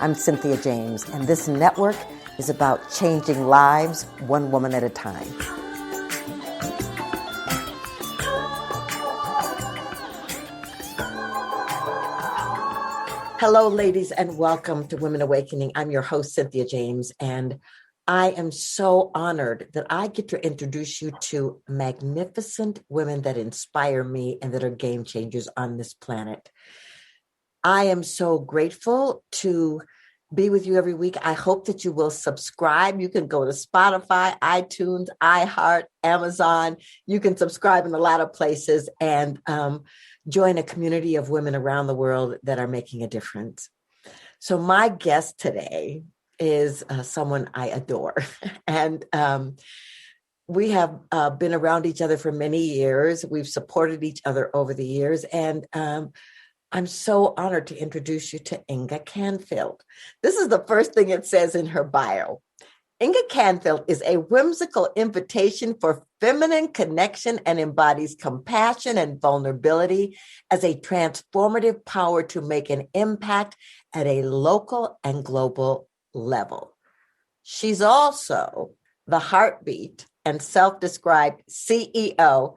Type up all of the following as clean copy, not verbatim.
I'm Cynthia James, and this network is about changing lives one woman at a time. Hello, ladies, and welcome to Women Awakening. I'm your host, Cynthia James, and I am so honored that I get to introduce you to magnificent women that inspire me and that are game changers on this planet. I am so grateful to be with you every week. I hope that you will subscribe. You can go to Spotify, iTunes, iHeart, Amazon. You can subscribe in a lot of places and join a community of women around the world that are making a difference. So my guest today is someone I adore. And we have been around each other for many years. We've supported each other over the years. And I'm so honored to introduce you to Inga Canfield. This is the first thing it says in her bio. Inga Canfield is a whimsical invitation for feminine connection and embodies compassion and vulnerability as a transformative power to make an impact at a local and global level. She's also the heartbeat and self-described CEO,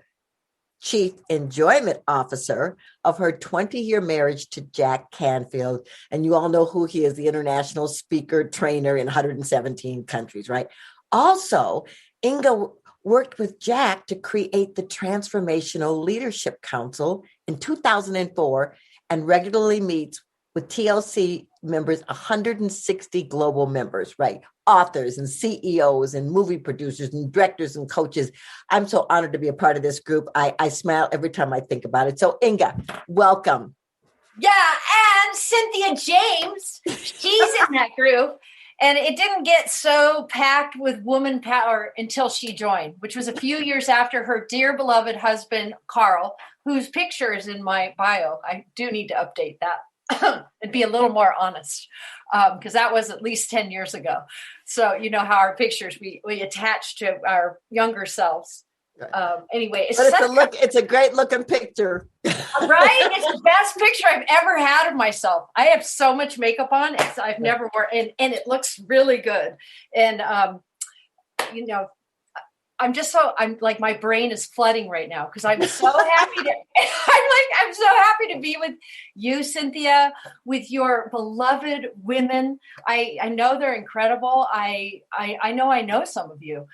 Chief Enjoyment Officer of her 20-year marriage to Jack Canfield. And you all know who he is, the international speaker, trainer in 117 countries, right? Also, Inga worked with Jack to create the Transformational Leadership Council in 2004 and regularly meets with TLC members, 160 global members, right? Authors and CEOs and movie producers and directors and coaches. I'm so honored to be a part of this group. I smile every time I think about it. So Inga, welcome. Yeah, and Cynthia James, she's in that group. And it didn't get so packed with woman power until she joined, which was a few years after her dear beloved husband, Carl, whose picture is in my bio. I do need to update that and be a little more honest, because that was at least 10 years ago. So you know how our pictures, we attach to our younger selves. Anyway, it's a great looking picture. Right? It's the best picture I've ever had of myself. I have so much makeup on. I've never worn, and it looks really good. And, I'm like, my brain is flooding right now because I'm so happy I'm so happy to be with you, Cynthia, with your beloved women. I know they're incredible. I know some of you,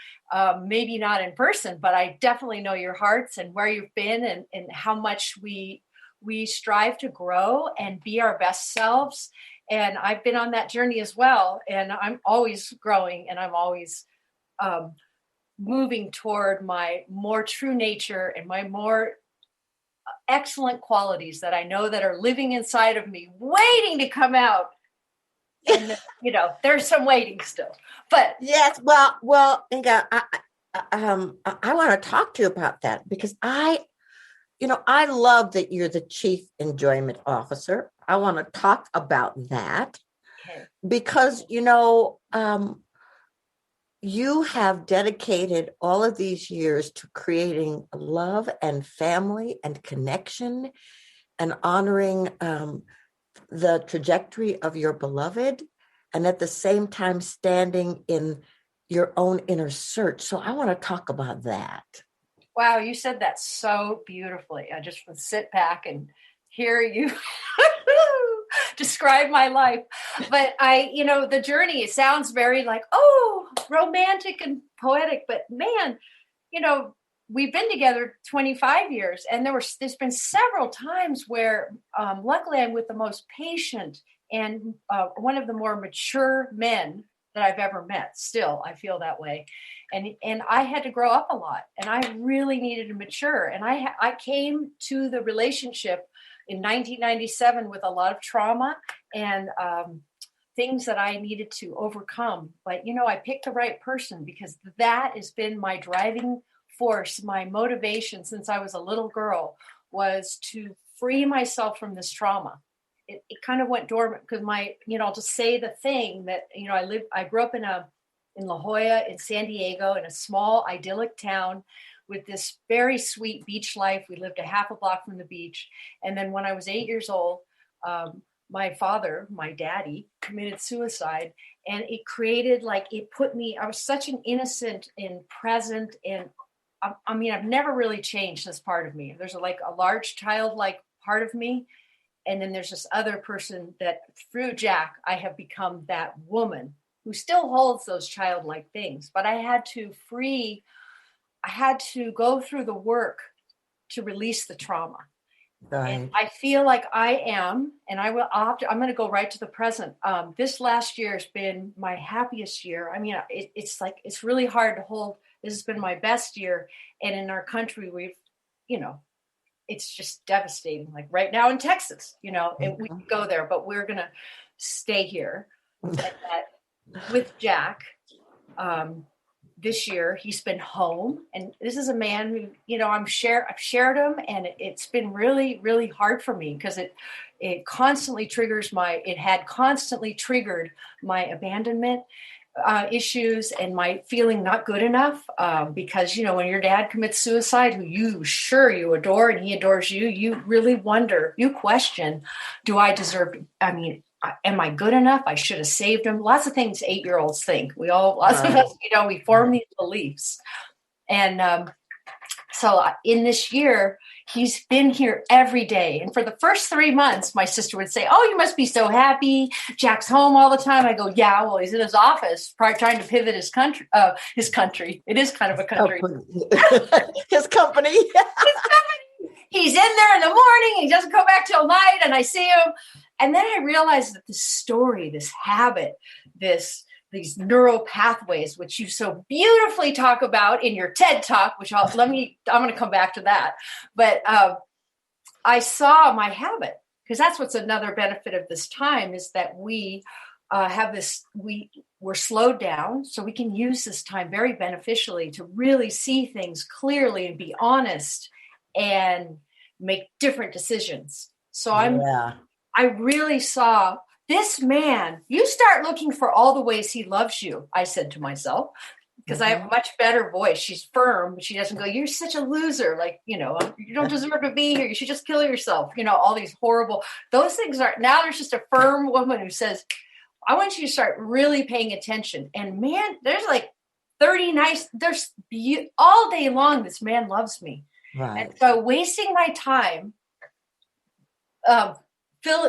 maybe not in person, but I definitely know your hearts and where you've been and how much we strive to grow and be our best selves. And I've been on that journey as well. And I'm always growing and I'm always, moving toward my more true nature and my more excellent qualities that I know that are living inside of me, waiting to come out. And, there's some waiting still, but yes. Well, Inga, I want to talk to you about that because I love that you're the Chief Enjoyment Officer. I want to talk about that because, you have dedicated all of these years to creating love and family and connection and honoring the trajectory of your beloved and at the same time standing in your own inner search. So I want to talk about that. Wow, you said that so beautifully. I just would sit back and hear you describe my life. But the journey, it sounds very like, romantic and poetic, but man, we've been together 25 years and there's been several times where luckily I'm with the most patient and one of the more mature men that I've ever met. Still, I feel that way. And I had to grow up a lot and I really needed to mature. And I came to the relationship in 1997 with a lot of trauma and things that I needed to overcome. But, I picked the right person because that has been my driving force. My motivation since I was a little girl was to free myself from this trauma. It kind of went dormant because to say the thing that, I grew up in La Jolla in San Diego in a small idyllic town with this very sweet beach life. We lived a half a block from the beach. And then when I was 8 years old, my father, my daddy, committed suicide. And it created it put me, I was such an innocent and present. And I mean, I've never really changed this part of me. There's a large childlike part of me. And then there's this other person that through Jack, I have become that woman who still holds those childlike things. But I had to go through the work to release the trauma. Right. And I feel like I am, and I'm going to go right to the present. This last year has been my happiest year. I mean, it's really hard to hold. This has been my best year. And in our country, it's just devastating. Like right now in Texas, and we could go there, but we're going to stay here. And that with Jack, this year he's been home, and this is a man who, I've shared him, and it's been really, really hard for me because it constantly had constantly triggered my abandonment issues and my feeling not good enough. Because, when your dad commits suicide, who you adore and he adores you, you really wonder, you question, do I deserve, am I good enough? I should have saved him. Lots of things 8-year-olds think. Lots of us, we form these beliefs. And so in this year, he's been here every day. And for the first 3 months, my sister would say, "Oh, you must be so happy. Jack's home all the time." I go, "Yeah, well, he's in his office, probably trying to pivot his country. His country. It is kind of a country. His company. He's in there in the morning. He doesn't come back till night, and I see him." And then I realized that this story, this habit, these neural pathways, which you so beautifully talk about in your TED Talk, which I'm going to come back to that. But I saw my habit, because that's what's another benefit of this time is that we we're slowed down, so we can use this time very beneficially to really see things clearly and be honest and make different decisions. So I really saw this man. You start looking for all the ways he loves you, I said to myself, because I have a much better voice. She's firm, but she doesn't go, "You're such a loser. You don't deserve to be here. You should just kill yourself." All these horrible, those things are, now there's just a firm woman who says, "I want you to start really paying attention." And man, there's 30 nice, all day long, this man loves me. Right. And so wasting my time,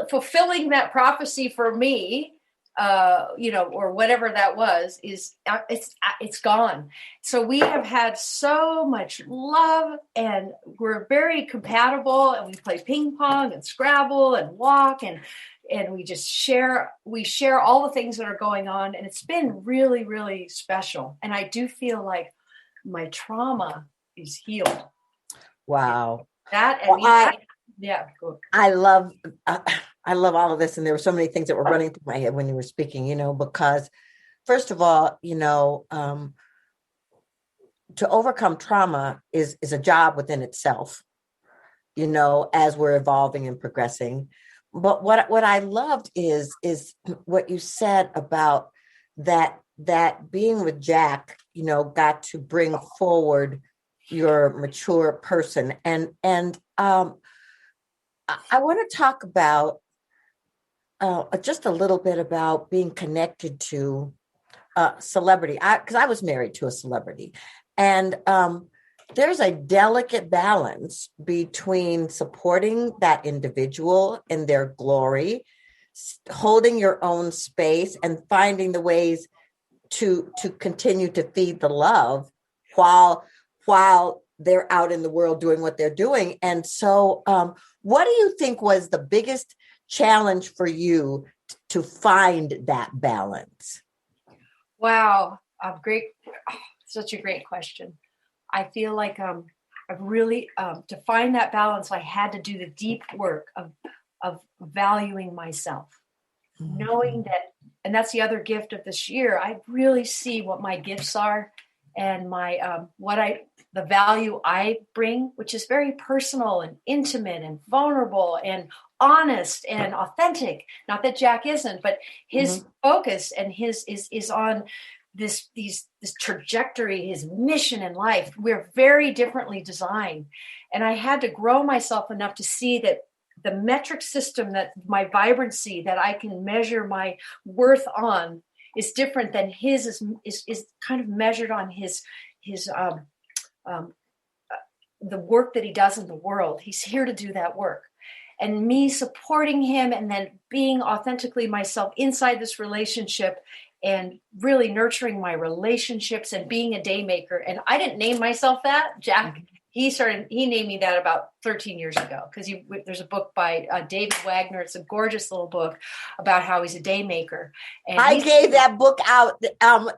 fulfilling that prophecy for me, or whatever that was, it's gone. So we have had so much love, and we're very compatible, and we play ping pong and Scrabble and walk, and we just share all the things that are going on. And it's been really, really special. And I do feel like my trauma is healed. Wow. That, yeah. Cool. I love all of this. And there were so many things that were running through my head when you were speaking, because first of all, to overcome trauma is a job within itself, as we're evolving and progressing. But what I loved is what you said about that being with Jack, got to bring forward your mature person. And I want to talk about just a little bit about being connected to celebrity. Because I was married to a celebrity, and there's a delicate balance between supporting that individual in their glory, holding your own space, and finding the ways to continue to feed the love while they're out in the world doing what they're doing. And so what do you think was the biggest challenge for you to find that balance? Wow. Such a great question. I feel like I've really, to find that balance, I had to do the deep work of valuing myself, knowing that, and that's the other gift of this year. I really see what my gifts are and my, the value I bring, which is very personal and intimate and vulnerable and honest and authentic. Not that Jack isn't, but his focus and his is on this trajectory, his mission in life. We're very differently designed. And I had to grow myself enough to see that the metric system, that my vibrancy that I can measure my worth on is different than his is kind of measured on his um, the work that he does in the world. He's here to do that work. And me supporting him and then being authentically myself inside this relationship and really nurturing my relationships and being a day maker. And I didn't name myself that. Jack, he named me that about 13 years ago, because there's a book by David Wagner. It's a gorgeous little book about how he's a day maker. And I gave that book out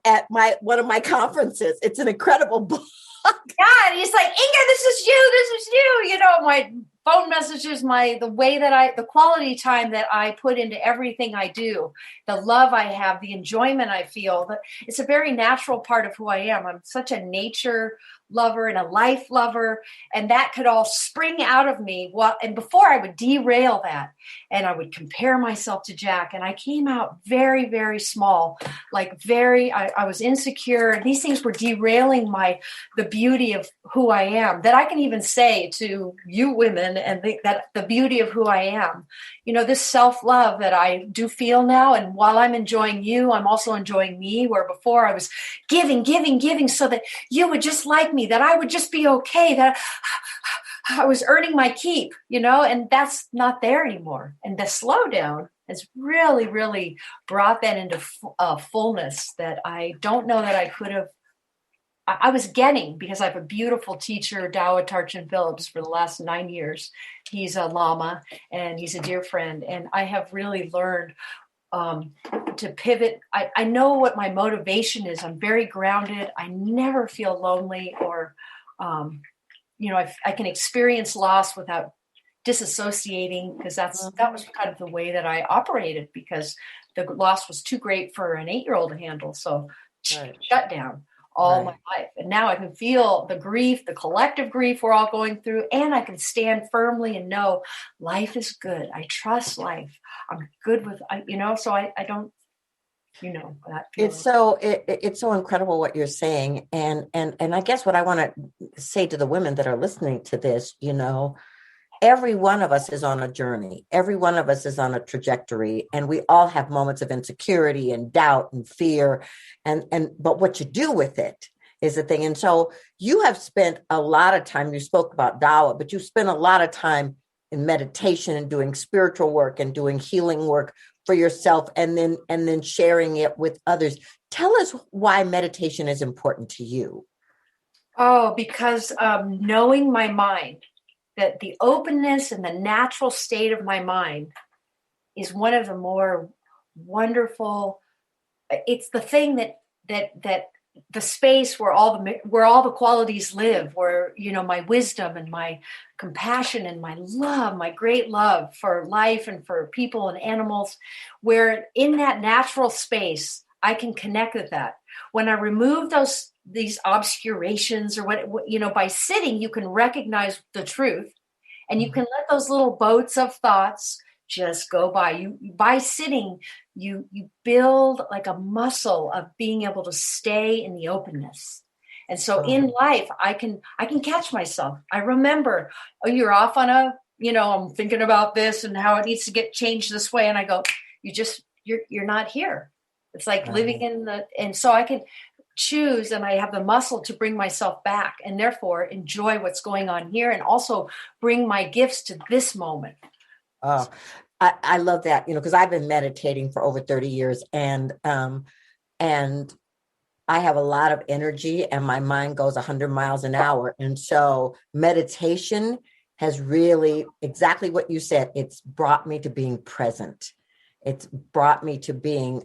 at one of my conferences. It's an incredible book. Yeah, and he's like, Inga, this is you. You know, my phone messages, the quality time that I put into everything I do, the love I have, the enjoyment I feel. It's a very natural part of who I am. I'm such a nature lover and a life lover, and that could all spring out of me. And before I would derail that, and I would compare myself to Jack, and I came out very, very small, I was insecure. These things were derailing the beauty of who I am, that I can even say to you women, and that the beauty of who I am, this self-love that I do feel now. And while I'm enjoying you, I'm also enjoying me, where before I was giving so that you would just like me, that I would just be okay, that I was earning my keep, and that's not there anymore. And the slowdown has really, really brought that into fullness that I don't know that I could have. I was getting, because I have a beautiful teacher, Dawa Tarchin Phillips, for the last 9 years. He's a Lama and he's a dear friend. And I have really learned to pivot. I know what my motivation is. I'm very grounded. I never feel lonely or, I can experience loss without disassociating, because that was kind of the way that I operated, because the loss was too great for an 8-year-old to handle. So shut down all my life. And now I can feel the grief, the collective grief we're all going through, and I can stand firmly and know life is good. I trust life. I'm good with, so I don't, that it's so incredible what you're saying. And I guess what I want to say to the women that are listening to this, every one of us is on a journey. Every one of us is on a trajectory, and we all have moments of insecurity and doubt and fear. But what you do with it is the thing. And so you have spent a lot of time, you spoke about Dawa, but you spent a lot of time in meditation and doing spiritual work and doing healing work for yourself, and then sharing it with others. Tell us why meditation is important to you. Oh, because knowing my mind, that the openness and the natural state of my mind is one of the more wonderful. It's the thing that the space where all the qualities live, where, my wisdom and my compassion and my love, my great love for life and for people and animals, where in that natural space, I can connect with that. When I remove these obscurations or what, by sitting, you can recognize the truth, and you can let those little boats of thoughts just go by. By sitting, you build like a muscle of being able to stay in the openness. And so in life, I can catch myself. I remember, you're off on I'm thinking about this and how it needs to get changed this way. And I go, you're not here. It's like living and so I can choose, and I have the muscle to bring myself back, and therefore enjoy what's going on here, and also bring my gifts to this moment. Oh, I love that, because I've been meditating for over 30 years, and I have a lot of energy, and my mind goes 100 miles an hour. And so meditation has really, exactly what you said, it's brought me to being present. It's brought me to being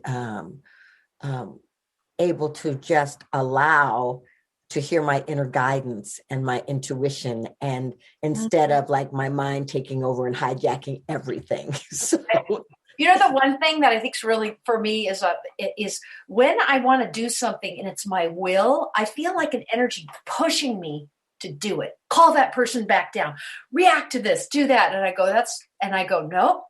able to just allow to hear my inner guidance and my intuition, and instead of like my mind taking over and hijacking everything. So, the one thing that I think is really for me is when I want to do something and it's my will, I feel like an energy pushing me to do it. Call that person back down, react to this, do that. And I go, no,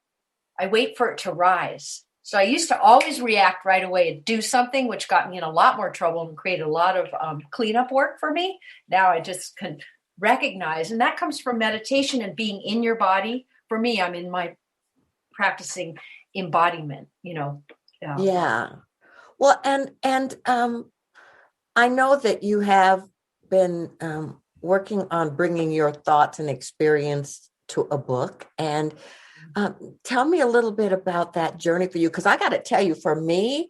I wait for it to rise. So I used to always react right away and do something, which got me in a lot more trouble and created a lot of cleanup work for me. Now I just can recognize, and that comes from meditation and being in your body, for me, I'm in my practicing embodiment, Yeah. Well, and I know that you have been working on bringing your thoughts and experience to a book. And tell me a little bit about that journey for you, because I got to tell you, for me,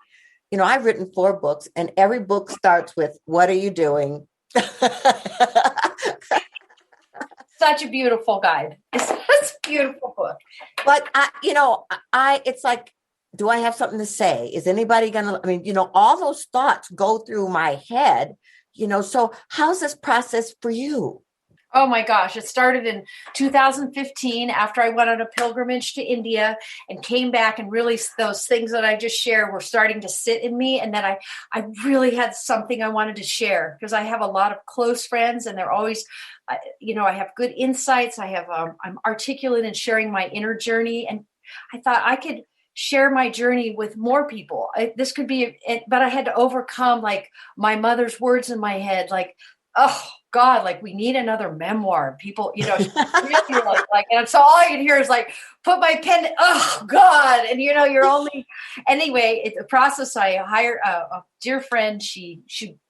I've written 4 books, and every book starts with, "What are you doing?" Such a beautiful guide. It's such a beautiful book. But it's like, do I have something to say? Is anybody gonna? I mean, all those thoughts go through my head. So how's this process for you? Oh my gosh, it started in 2015 after I went on a pilgrimage to India and came back, and really those things that I just shared were starting to sit in me. And then I really had something I wanted to share, because I have a lot of close friends, and they're always, I have good insights. I'm articulate in sharing my inner journey. And I thought I could share my journey with more people. This could be, but I had to overcome like my mother's words in my head, like, oh God, like we need another memoir. People, really like, and so all I could hear is like, put my pen, oh God. And you're only, anyway, it's a process. I hired a dear friend. She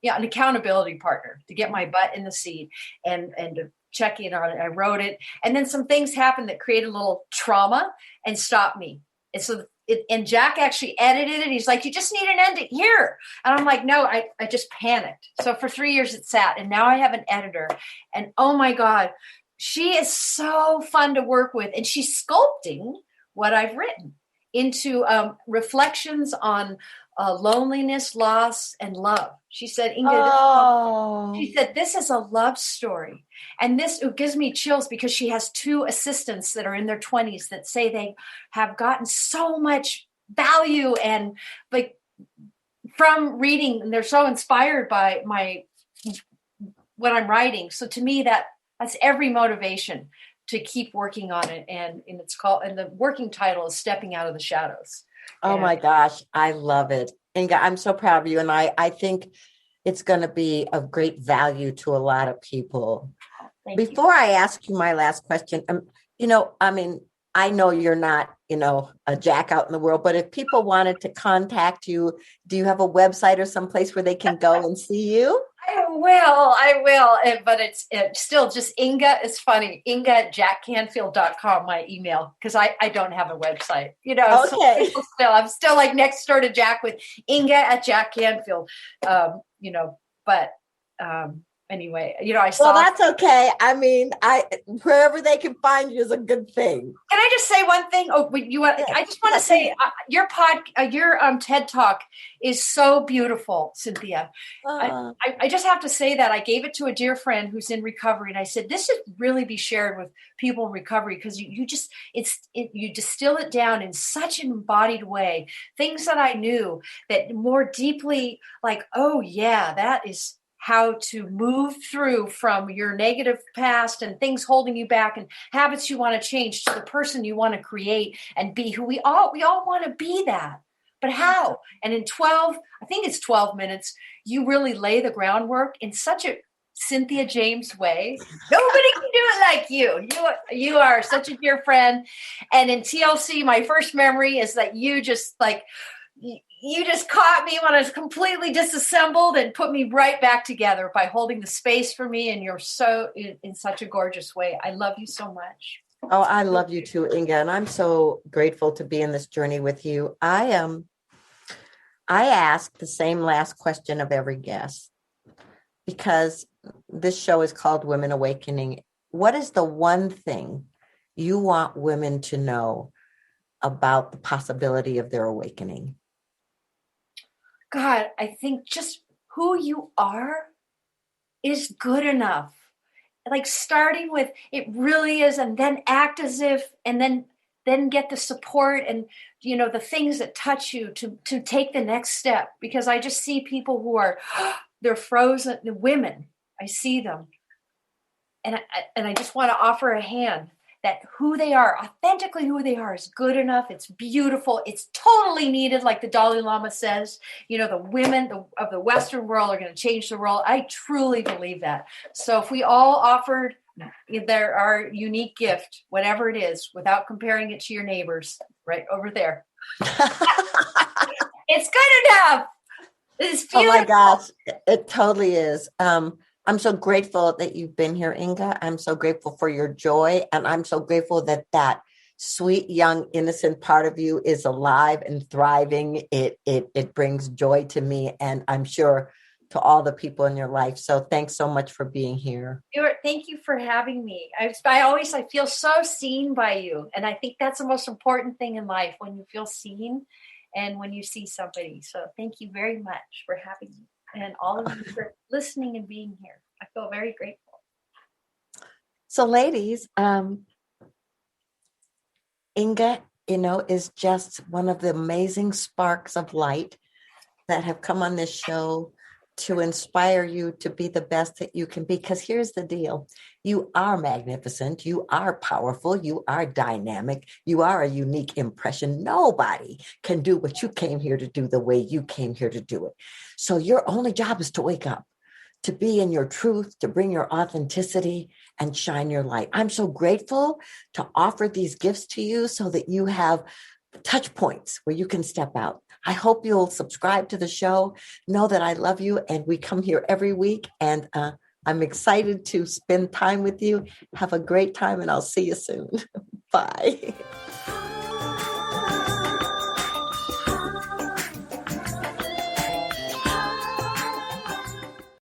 an accountability partner to get my butt in the seat and to check in on it. I wrote it. And then some things happened that created a little trauma and stopped me. And so and Jack actually edited it. He's like, you just need an ending here. And I'm like, no, I just panicked. So for 3 years it sat, and now I have an editor, and oh my God, she is so fun to work with. And she's sculpting what I've written into reflections on loneliness, loss, and love. She said, Inga, she said, this is a love story. And it gives me chills, because she has 2 assistants that are in their 20s that say they have gotten so much value and like from reading, and they're so inspired by what I'm writing. So to me, that's every motivation to keep working on it. And it's called, and the working title is Stepping Out of the Shadows. Oh my gosh, I love it. Inga, I'm so proud of you. And I think it's going to be of great value to a lot of people. Before I ask you my last question, I know you're not, a Jack out in the world, but if people wanted to contact you, do you have a website or someplace where they can go and see you? I will. But it's still just Inga. It's funny. Inga@jackcanfield.com, my email, because I don't have a website, Okay. So I'm still like next door to Jack with Inga@jackcanfield, but anyway, I saw. Well, that's okay. I mean, wherever they can find you is a good thing. Can I just say one thing? Oh, I just want to say your TED Talk is so beautiful, Cynthia. I just have to say that I gave it to a dear friend who's in recovery, and I said this should really be shared with people in recovery, because you distill it down in such an embodied way. Things that I knew that more deeply, like, oh yeah, that is how to move through from your negative past and things holding you back and habits you want to change to the person you want to create and be, who we all want to be that. But how? And in 12 minutes, you really lay the groundwork in such a Cynthia James way. Nobody can do it like you. You are such a dear friend. And in TLC, my first memory is that you just caught me when I was completely disassembled and put me right back together by holding the space for me. And you're so in such a gorgeous way. I love you so much. Oh, I love you too, Inga. And I'm so grateful to be in this journey with you. I ask the same last question of every guest, because this show is called Women Awakening. What is the one thing you want women to know about the possibility of their awakening? God, I think just who you are is good enough. Like starting with it really is, and then act as if, and then get the support and the things that touch you to take the next step. Because I just see people who are they're frozen. The women, I see them, and I just want to offer a hand. That who they are, authentically who they are, is good enough. It's beautiful. It's totally needed. Like the Dalai Lama says, the women of the Western world are going to change the world. I truly believe that. So if we all offered They're our unique gift, whatever it is, without comparing it to your neighbors right over there. It's good enough. It's beautiful. Oh my gosh, it totally is. I'm so grateful that you've been here, Inga. I'm so grateful for your joy. And I'm so grateful that that sweet, young, innocent part of you is alive and thriving. It brings joy to me, and I'm sure to all the people in your life. So thanks so much for being here. Thank you for having me. I feel so seen by you. And I think that's the most important thing in life, when you feel seen and when you see somebody. So thank you very much for having me, and all of you for listening and being here. I feel very grateful. So ladies, Inga, is just one of the amazing sparks of light that have come on this show to inspire you to be the best that you can be. Because here's the deal. You are magnificent. You are powerful. You are dynamic. You are a unique impression. Nobody can do what you came here to do the way you came here to do it. So your only job is to wake up, to be in your truth, to bring your authenticity and shine your light. I'm so grateful to offer these gifts to you so that you have touch points where you can step out. I hope you'll subscribe to the show. Know that I love you, and we come here every week, and I'm excited to spend time with you. Have a great time, and I'll see you soon. Bye.